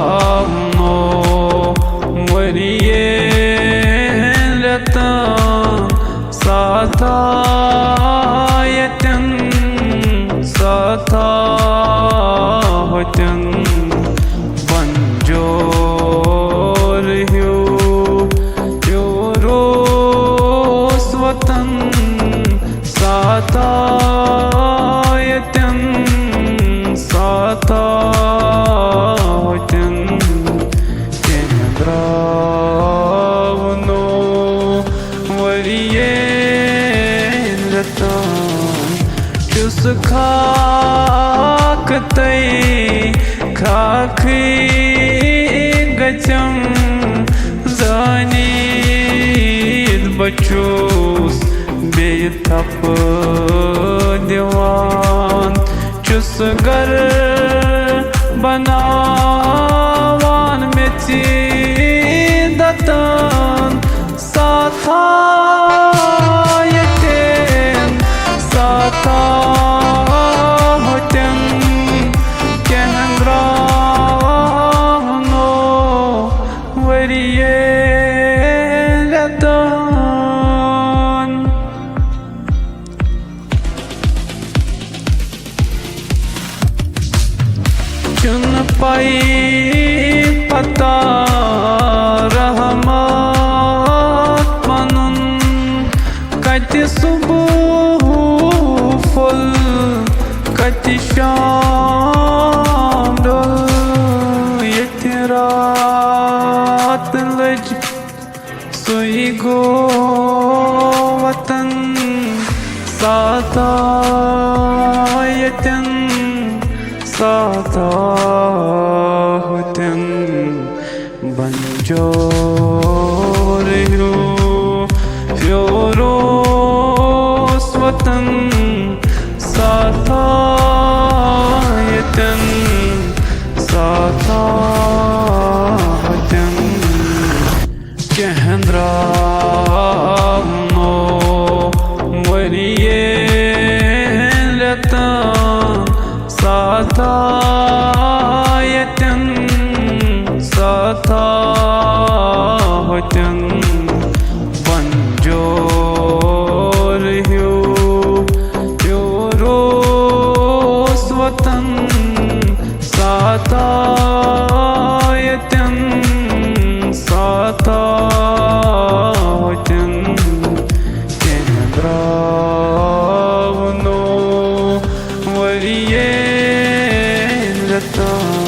Kehendrano Mariye Letan Satayetin Satahotin Banjor Hyu Yorus Vatan Satayetin Satahotin Kehendrano Mariye Letan Çus Khaktai Khakhi Gacham Zanid Bachus Beytap Diwan Çus Gar Banawan Meti Datan Satayetin Satahotin Kehendrano Mariye Letan Chun pai pata rahmat manun Kati subuh ful Kati sham dol Yetirat laj Sui go vatan Satayetin Satahotin Banjor